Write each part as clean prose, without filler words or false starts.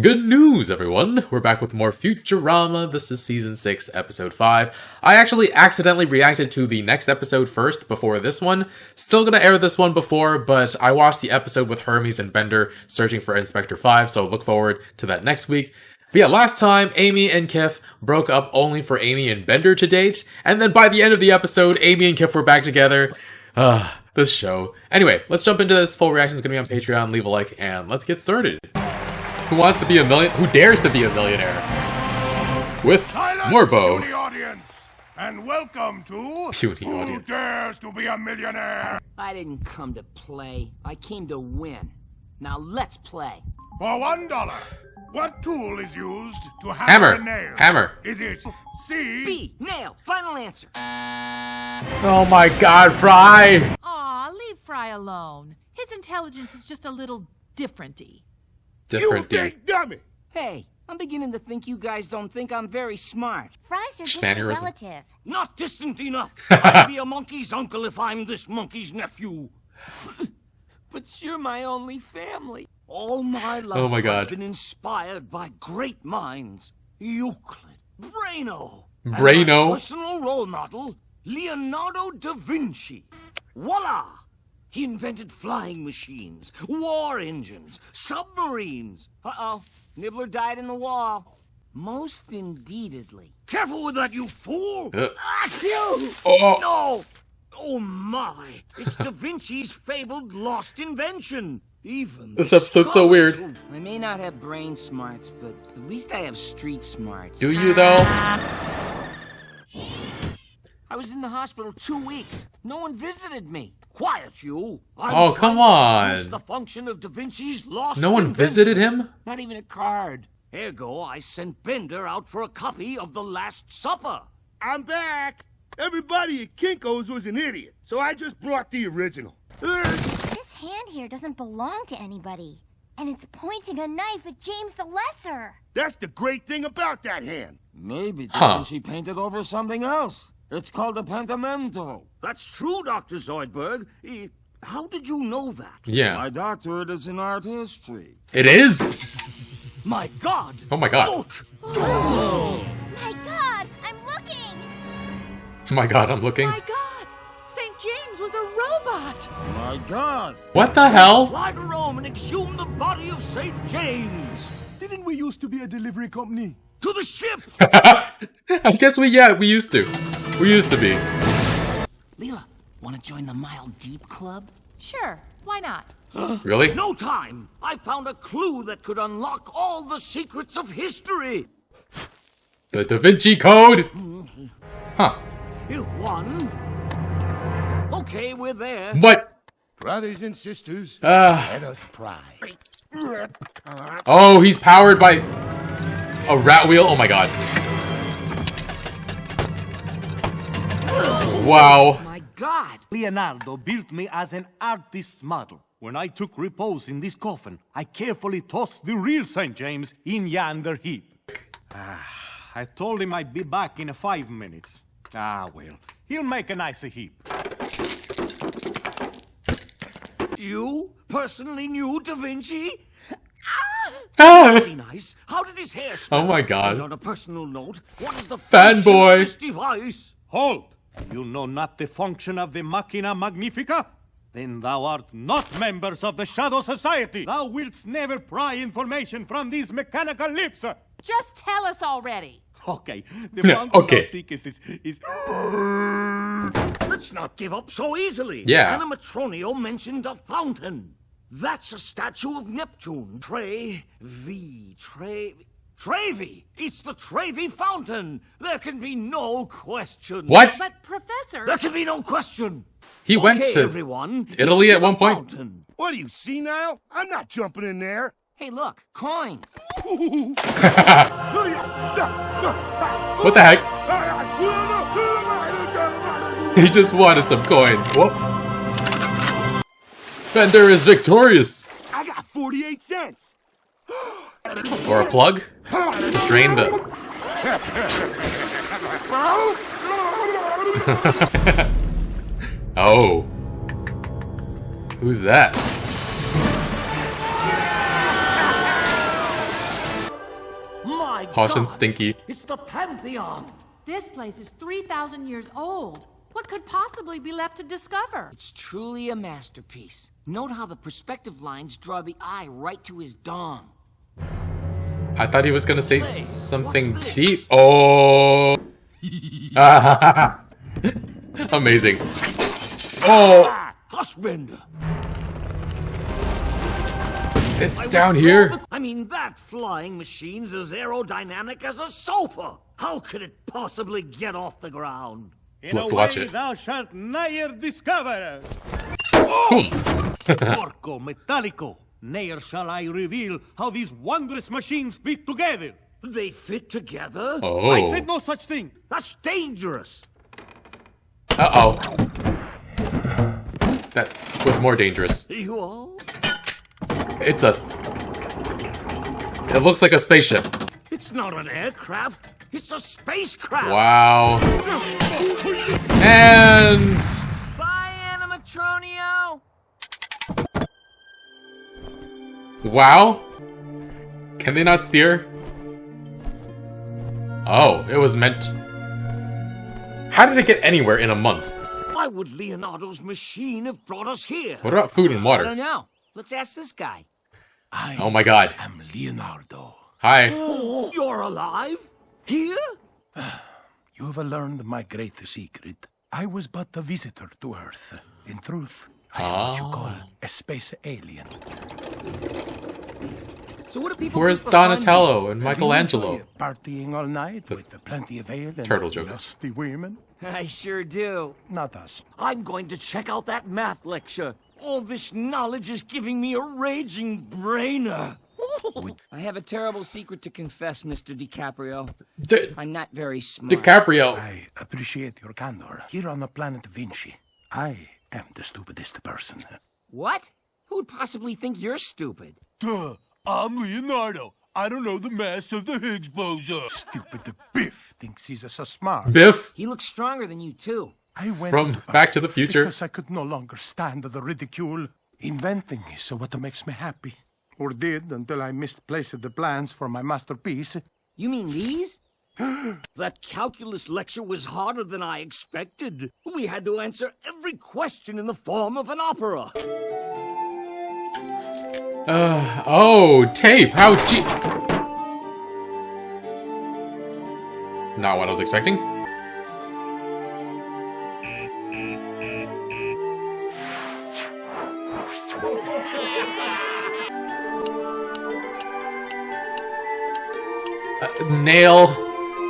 Good news, everyone! We're back with more Futurama. This is Season 6, Episode 5. I actually accidentally reacted to the next episode first before this one. Still gonna air this one before, but I watched the episode with Hermes and Bender searching for Inspector 5, so look forward to that next week. But yeah, last time, Amy and Kif broke up only for Amy and Bender to date, and then by the end of the episode, Amy and Kif were back together. This show. Anyway, let's jump into this. Full reaction is gonna be on Patreon. Leave a like, and let's get started. Who wants to be a who dares to be a millionaire? With Morbo. Puny audience, and welcome to Puny Who audience. Dares to be a Millionaire? I didn't come to play. I came to win. Now let's play. For $1, what tool is used to hammer a nail? Hammer. Is it C? B. Nail. Final answer. Oh my god, Fry! Aw, leave Fry alone. His intelligence is just a little different-y. Different You dude. big dummy! Hey, I'm beginning to think you guys don't think I'm very smart. Fries are just a Spannerism. relative. Not distant enough. I'd be a monkey's uncle if I'm this monkey's nephew. But you're my only family. All my life Oh my God. I've been inspired by great minds. Euclid, Braino. And Braino? my personal role model, Leonardo da Vinci. Voila! He invented flying machines, war engines, submarines. Uh-oh, Nibbler died in the wall. Most indeededly. Careful with that, you fool! Achoo! Oh. No! Oh my! It's Da Vinci's fabled lost invention. Even This the episode's so weird. scholars who- I may not have brain smarts, but at least I have street smarts. Do you though? I was in the hospital 2 weeks. No one visited me. Quiet, you. I'm Oh, come trying to reduce on. the function of Da Vinci's lost No one invention. visited him? Not even a card. Ergo, I sent Bender out for a copy of The Last Supper. I'm back. Everybody at Kinko's was an idiot, so I just brought the original. This hand here doesn't belong to anybody. And it's pointing a knife at James the Lesser. That's the great thing about that hand. Maybe Huh. Vinci painted over something else. It's called a pentamento. That's true, Dr. Zoidberg. How did you know that? Yeah. My doctorate is in art history. It is? My God! Oh my god. Look! My God, I'm looking! Oh my god, I'm looking. My God! St. James was a robot! My God! What the hell? Fly to Rome and exhume the body of St. James! Didn't we used to be a delivery company? To the ship! I guess we used to. We used to be. Leela, wanna join the Mile Deep Club? Sure, why not? Really? No time! I found a clue that could unlock all the secrets of history! The Duh-Vinci Code? Huh. One. Okay, we're there. What? Brothers and sisters, Uh, let us pry. oh, he's powered by a rat wheel? Oh my god. Wow. My God! Leonardo built me as an artist's model. When I took repose in this coffin, I carefully tossed the real St. James in yonder heap. I told him I'd be back in 5 minutes. Ah, well, he'll make a nicer heap. You personally knew Da Vinci? Ah. Is he nice? How did his hair smell? Oh my God. And on a personal note, what is the Fanboy. function of this device? Hold! You know not the function of the Machina Magnifica? Then thou art not members of the Shadow Society. Thou wilt never pry information from these mechanical lips. Just tell us already! Okay, the Yeah, fountain okay. thou seekest is... Let's not give up so easily. Yeah. Animatronio mentioned a fountain. That's a statue of Neptune. Trevi. It's the Trevi Fountain. There can be no question. What? But, Professor... There can be no question. He went Okay, to everyone. Italy at To the one point? fountain. What do you see now? I'm not jumping in there. Hey, look, coins. What the heck? He just wanted some coins. Whoa. Bender is victorious. I got 48 cents. Or a plug? Drain the... Oh. Who's that? my Posh and God! stinky. It's the Pantheon! This place is 3,000 years old. What could possibly be left to discover? It's truly a masterpiece. Note how the perspective lines draw the eye right to his dong. I thought he was gonna say Say, something what's this? deep. Oh. Amazing. Oh, Husband! it's down here. I mean, that flying machine's as aerodynamic as a sofa! How could it possibly get off the ground? Let's watch it. Thou shalt ne'er discover. Boom. Porco metallico. Ne'er shall I reveal how these wondrous machines fit together. They fit together? Oh. I said no such thing. That's dangerous! Uh-oh. That was more dangerous. You all? It looks like a spaceship. It's not an aircraft. It's a spacecraft. Wow. And Bye, animatronio. wow. Can they not steer? Oh, it was meant. How did it get anywhere in a month? Why would Leonardo's machine have brought us here? What about food and I don't water? know. Let's ask this guy. Oh my god. I'm Leonardo. Hi. Oh, you're alive? Here? You have learned my great secret. I was but a visitor to Earth. In truth, I am what you call a space alien. So what do people Where's do for fun? Donatello and Do you Michelangelo? enjoy Partying all night with plenty of ale and turtle joke. lusty women? I sure do. Not us. I'm going to check out that math lecture. All this knowledge is giving me a raging brainer. I have a terrible secret to confess, Mr. DiCaprio. I'm not very smart. DiCaprio. I appreciate your candor. Here on the Planet Vinci, I am the stupidest person. What? Who would possibly think you're stupid? Duh, I'm Leonardo. I don't know the mass of the Higgs boson. Stupid Biff thinks he's so smart. Biff He looks stronger than you, too. I went from to Back to Earth the Future. because I could no longer stand the ridicule. Inventing is what makes me happy. Or did, until I misplaced the plans for my masterpiece. You mean these? That calculus lecture was harder than I expected. We had to answer every question in the form of an opera. Oh, tape. How cheap. Not what I was expecting.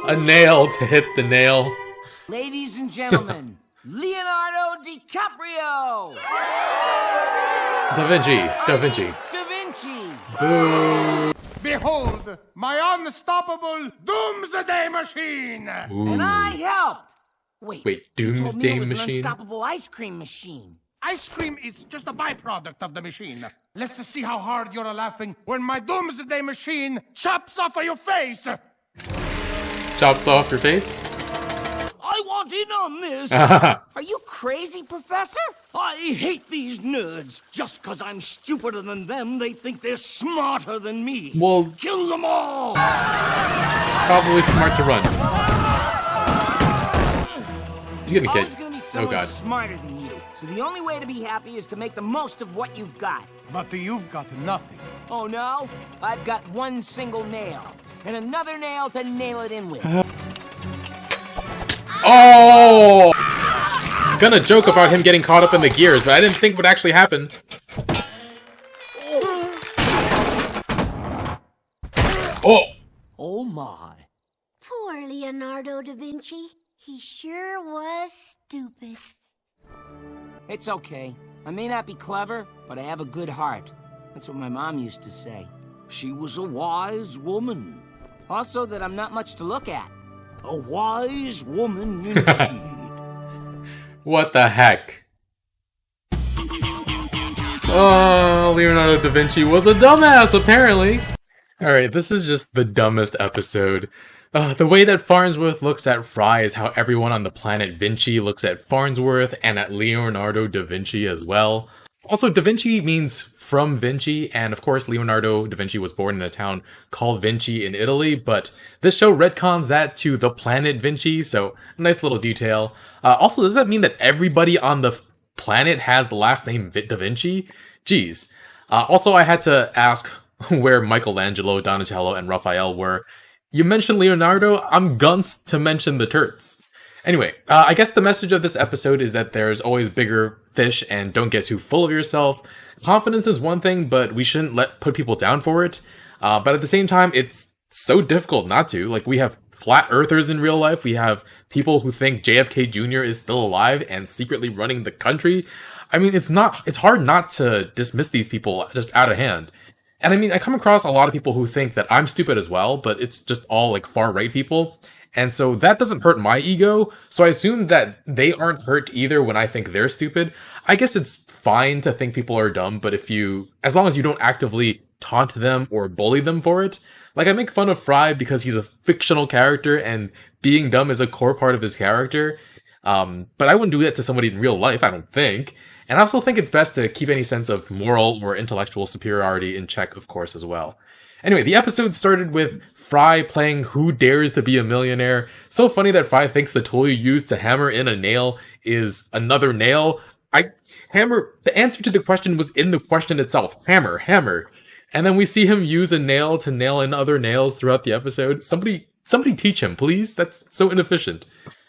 A nail to hit the nail. Ladies and gentlemen, Leonardo DiCaprio! Da Vinci. Da Vinci! Boo. Behold, my unstoppable Doomsday Machine! And I helped! Wait, you told me Doomsday it was an Machine? unstoppable ice cream machine. Ice cream is just a byproduct of the machine. Let's see how hard you're laughing when my Doomsday Machine chops off of your face! Chops off your face? I want in on this! Are you crazy, Professor? I hate these nerds. Just 'cause I'm stupider than them, they think they're smarter than me. Well, Kill them all! probably smart to run. He's getting Always hit. gonna be Oh someone god. smarter than you. So the only way to be happy is to make the most of what you've got. But you've got nothing. Oh no? I've got one single nail. And another nail to nail it in with. Oh! I'm gonna joke about him getting caught up in the gears, but I didn't think would actually happen. Oh! Oh my. Poor Leonardo da Vinci. He sure was stupid. It's okay. I may not be clever, but I have a good heart. That's what my mom used to say. She was a wise woman. Also that I'm not much to look at. A wise woman indeed. What the heck? Oh, Leonardo da Vinci was a dumbass, apparently. Alright, this is just the dumbest episode. The way that Farnsworth looks at Fry is how everyone on the planet Vinci looks at Farnsworth and at Leonardo da Vinci as well. Also, Da Vinci means from Vinci, and of course Leonardo da Vinci was born in a town called Vinci in Italy, but this show retcons that to the planet Vinci, so a nice little detail. Also, does that mean that everybody on the planet has the last name Da Vinci? Jeez. Also, I had to ask where Michelangelo, Donatello, and Raphael were. You mentioned Leonardo, I'm guns to mention the turds. Anyway, I guess the message of this episode is that there's always bigger fish and don't get too full of yourself. Confidence is one thing, but we shouldn't put people down for it. But at the same time, it's so difficult not to. Like, we have flat earthers in real life. We have people who think JFK Jr. is still alive and secretly running the country. I mean, it's hard not to dismiss these people just out of hand. And I mean, I come across a lot of people who think that I'm stupid as well, but it's just all like far right people. And so that doesn't hurt my ego, so I assume that they aren't hurt either when I think they're stupid. I guess it's fine to think people are dumb, but as long as you don't actively taunt them or bully them for it. Like, I make fun of Fry because he's a fictional character and being dumb is a core part of his character. But I wouldn't do that to somebody in real life, I don't think. And I also think it's best to keep any sense of moral or intellectual superiority in check, of course, as well. Anyway, the episode started with Fry playing Who Dares to Be a Millionaire. So funny that Fry thinks the tool you use to hammer in a nail is another nail. The answer to the question was in the question itself. Hammer, hammer. And then we see him use a nail to nail in other nails throughout the episode. Somebody teach him, please. That's so inefficient.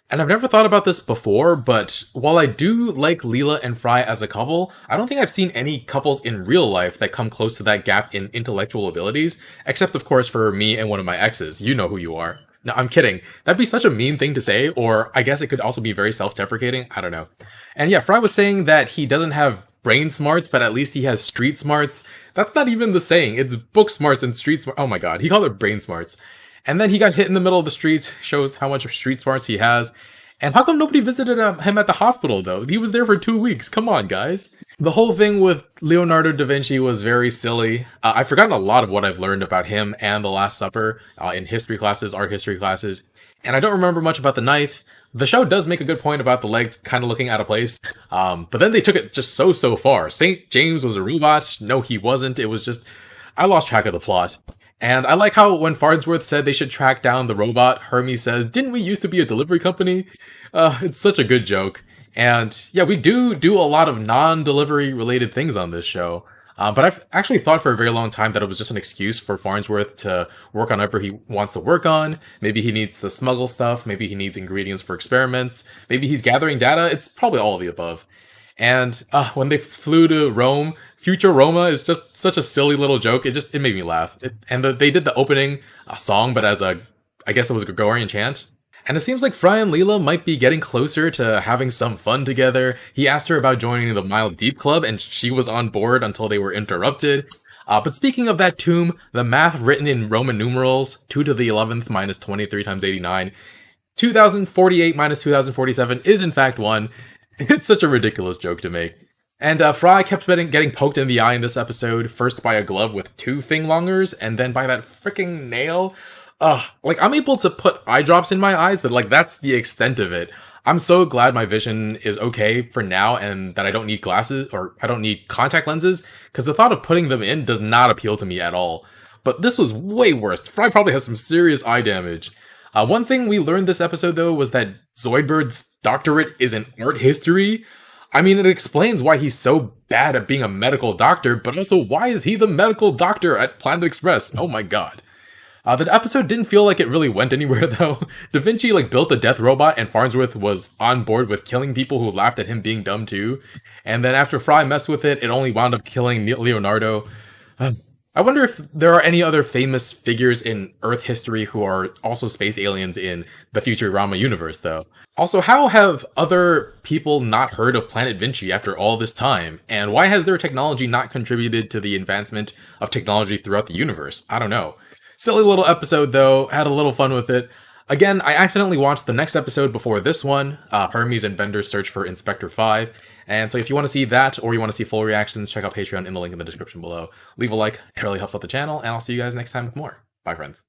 And I've never thought about this before, but while I do like Leela and Fry as a couple, I don't think I've seen any couples in real life that come close to that gap in intellectual abilities, except of course for me and one of my exes. You know who you are. No, I'm kidding. That'd be such a mean thing to say, or I guess it could also be very self-deprecating. I don't know. And yeah, Fry was saying that he doesn't have brain smarts, but at least he has street smarts. That's not even the saying. It's book smarts and street smarts. Oh my god, he called it brain smarts. And then he got hit in the middle of the streets, shows how much of street smarts he has. And how come nobody visited him at the hospital, though? He was there for 2 weeks. Come on, guys. The whole thing with Leonardo da Vinci was very silly. I've forgotten a lot of what I've learned about him and The Last Supper in history classes, art history classes. And I don't remember much about the knife. The show does make a good point about the legs kind of looking out of place. But then they took it just so far. St. James was a robot. No, he wasn't. It was just... I lost track of the plot. And I like how when Farnsworth said they should track down the robot, Hermes says, didn't we used to be a delivery company? It's such a good joke. And yeah, we do a lot of non-delivery related things on this show. But I've actually thought for a very long time that it was just an excuse for Farnsworth to work on whatever he wants to work on. Maybe he needs to smuggle stuff. Maybe he needs ingredients for experiments. Maybe he's gathering data. It's probably all of the above. And when they flew to Rome, Futurama is just such a silly little joke. It made me laugh. They did the opening song, but I guess it was a Gregorian chant. And it seems like Fry and Leela might be getting closer to having some fun together. He asked her about joining the Mile Deep Club, and she was on board until they were interrupted. But speaking of that tomb, the math written in Roman numerals, 2 to the 11th minus 23 times 89, 2048 minus 2047 is in fact 1. It's such a ridiculous joke to make. And Fry kept getting poked in the eye in this episode, first by a glove with 2 finglongers, and then by that freaking nail. I'm able to put eye drops in my eyes, but that's the extent of it. I'm so glad my vision is okay for now and that I don't need glasses, or I don't need contact lenses, because the thought of putting them in does not appeal to me at all. But this was way worse. Fry probably has some serious eye damage. One thing we learned this episode, though, was that Zoidberg's doctorate is in art history. I mean, it explains why he's so bad at being a medical doctor, but also why is he the medical doctor at Planet Express? Oh my god. The episode didn't feel like it really went anywhere, though. Da Vinci, built a death robot, and Farnsworth was on board with killing people who laughed at him being dumb, too. And then after Fry messed with it, it only wound up killing Leonardo. I wonder if there are any other famous figures in Earth history who are also space aliens in the Futurama universe, though. Also, how have other people not heard of Planet Vinci after all this time? And why has their technology not contributed to the advancement of technology throughout the universe? I don't know. Silly little episode, though. Had a little fun with it. Again, I accidentally watched the next episode before this one, Hermes and Bender's Search for Inspector 5. And so if you want to see that, or you want to see full reactions, check out Patreon in the link in the description below. Leave a like, it really helps out the channel, and I'll see you guys next time with more. Bye, friends.